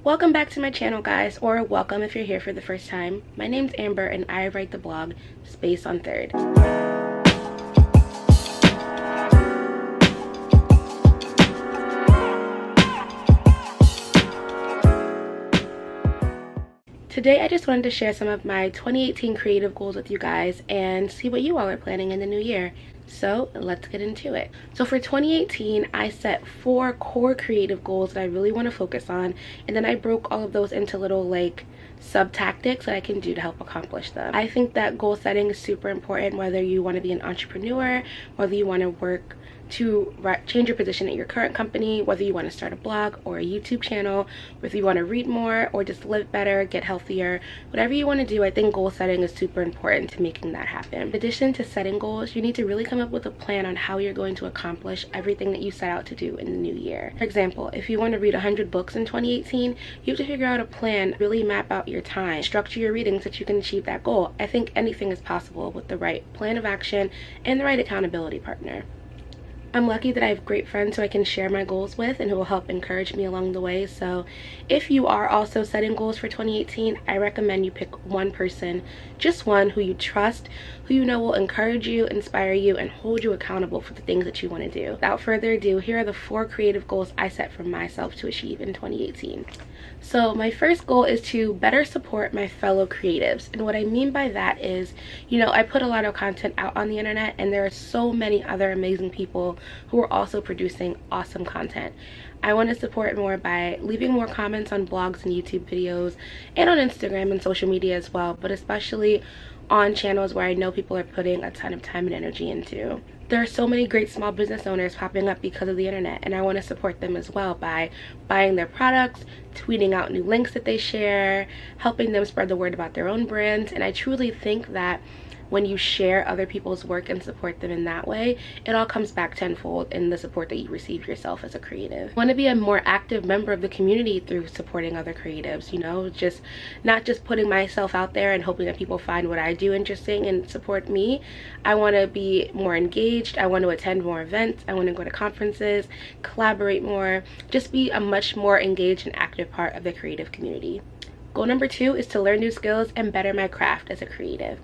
Welcome back to my channel, guys, or welcome if you're here for the first time. My name's Amber and I write the blog Space on Third. Today I just wanted to share some of my 2018 creative goals with you guys and see what you all are planning in the new year. So let's get into it. So for 2018, I set 4 core creative goals that I really want to focus on, and then I broke all of those into little sub tactics that I can do to help accomplish them. I think that goal setting is super important, whether you want to be an entrepreneur, whether you want to work to change your position at your current company, whether you want to start a blog or a YouTube channel, whether you want to read more or just live better, get healthier, whatever you want to do. I think goal setting is super important to making that happen. In addition to setting goals, you need to really come up with a plan on how you're going to accomplish everything that you set out to do in the new year. For example, if you want to read 100 books in 2018, you have to figure out a plan, really map out your time, structure your reading so that you can achieve that goal. I think anything is possible with the right plan of action and the right accountability partner. I'm lucky that I have great friends who I can share my goals with and who will help encourage me along the way. So if you are also setting goals for 2018, I recommend you pick one person, just one who you trust, who you know will encourage you, inspire you, and hold you accountable for the things that you want to do. Without further ado, here are the 4 creative goals I set for myself to achieve in 2018. So my first goal is to better support my fellow creatives. And what I mean by that is, I put a lot of content out on the internet, and there are so many other amazing people who are also producing awesome content. I want to support more by leaving more comments on blogs and YouTube videos, and on Instagram and social media as well, but especially on channels where I know people are putting a ton of time and energy into. There are so many great small business owners popping up because of the internet, and I want to support them as well by buying their products, tweeting out new links that they share, helping them spread the word about their own brands. And I truly think that when you share other people's work and support them in that way, it all comes back tenfold in the support that you receive yourself as a creative. I want to be a more active member of the community through supporting other creatives, just not just putting myself out there and hoping that people find what I do interesting and support me. I want to be more engaged. I want to attend more events. I want to go to conferences, collaborate more, just be a much more engaged and active part of the creative community. Goal number 2 is to learn new skills and better my craft as a creative.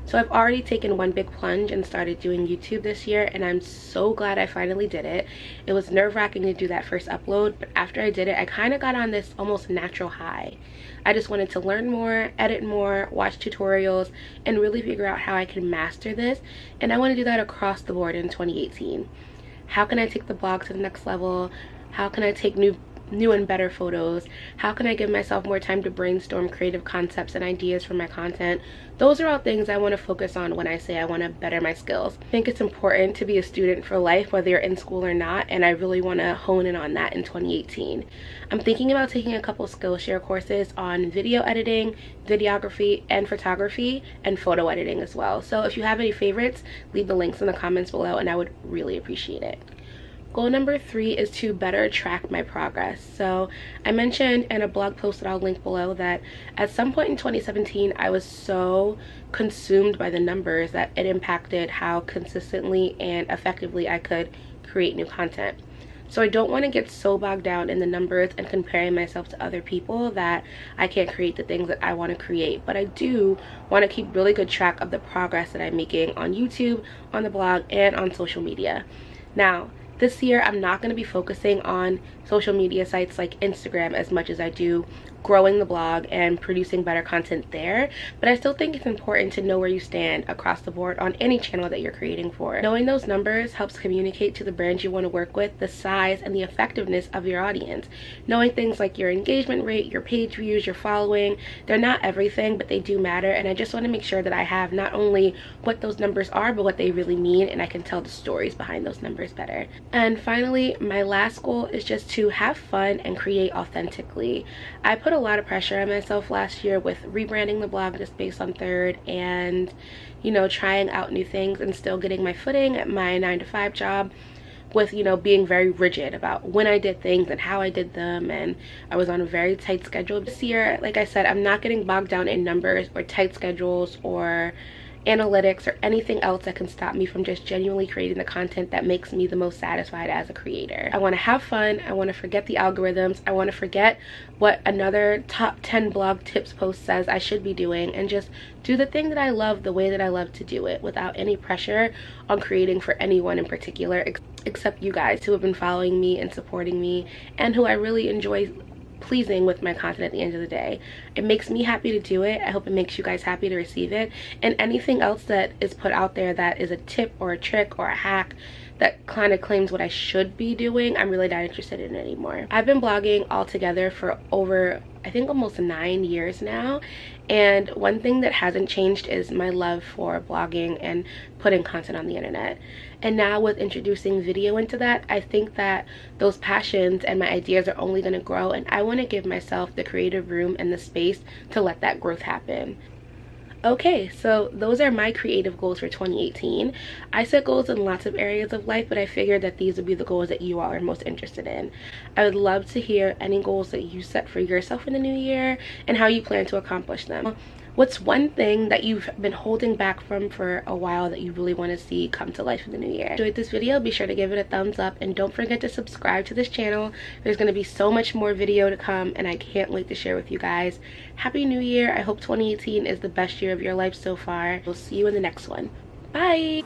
So I've already taken one big plunge and started doing YouTube this year, and I'm so glad I finally did it. It was nerve-wracking to do that first upload, but after I did it, I kind of got on this almost natural high. I just wanted to learn more, edit more, watch tutorials, and really figure out how I can master this, and I want to do that across the board in 2018. How can I take the blog to the next level? How can I take new and better photos? How can I give myself more time to brainstorm creative concepts and ideas for my content? Those are all things I want to focus on when I say I want to better my skills. I think it's important to be a student for life, whether you're in school or not, and I really want to hone in on that in 2018. I'm thinking about taking a couple Skillshare courses on video editing, videography, and photography, and photo editing as well. So if you have any favorites, leave the links in the comments below and I would really appreciate it. Goal number 3 is to better track my progress. So I mentioned in a blog post that I'll link below that at some point in 2017, I was so consumed by the numbers that it impacted how consistently and effectively I could create new content. So I don't want to get so bogged down in the numbers and comparing myself to other people that I can't create the things that I want to create. But I do want to keep really good track of the progress that I'm making on YouTube, on the blog, and on social media. Now, this year, I'm not going to be focusing on social media sites like Instagram as much as I do growing the blog and producing better content there, but I still think it's important to know where you stand across the board on any channel that you're creating for. Knowing those numbers helps communicate to the brands you want to work with the size and the effectiveness of your audience. Knowing things like your engagement rate, your page views, your following, they're not everything, but they do matter, and I just want to make sure that I have not only what those numbers are, but what they really mean, and I can tell the stories behind those numbers better. And finally, my last goal is just to have fun and create authentically. I put a lot of pressure on myself last year with rebranding the blog to Space on Third and trying out new things and still getting my footing at my 9-to-5 job with being very rigid about when I did things and how I did them, and I was on a very tight schedule. This year, like I said, I'm not getting bogged down in numbers or tight schedules or analytics, or anything else that can stop me from just genuinely creating the content that makes me the most satisfied as a creator. I want to have fun. I want to forget the algorithms. I want to forget what another top 10 blog tips post says I should be doing, and just do the thing that I love the way that I love to do it, without any pressure on creating for anyone in particular, except you guys who have been following me and supporting me, and who I really enjoy pleasing with my content at the end of the day. It makes me happy to do it. I hope it makes you guys happy to receive it. And anything else that is put out there that is a tip or a trick or a hack that kind of claims what I should be doing, I'm really not interested in it anymore. I've been blogging altogether for over, I think, almost 9 years now, and one thing that hasn't changed is my love for blogging and putting content on the internet. And now with introducing video into that, I think that those passions and my ideas are only going to grow, and I want to give myself the creative room and the space to let that growth happen. Okay, so those are my creative goals for 2018. I set goals in lots of areas of life, but I figured that these would be the goals that you all are most interested in. I would love to hear any goals that you set for yourself in the new year and how you plan to accomplish them. What's one thing that you've been holding back from for a while that you really want to see come to life in the new year? If you enjoyed this video, be sure to give it a thumbs up, and don't forget to subscribe to this channel. There's going to be so much more video to come, and I can't wait to share with you guys. Happy New Year. I hope 2018 is the best year of your life so far. We'll see you in the next one. Bye.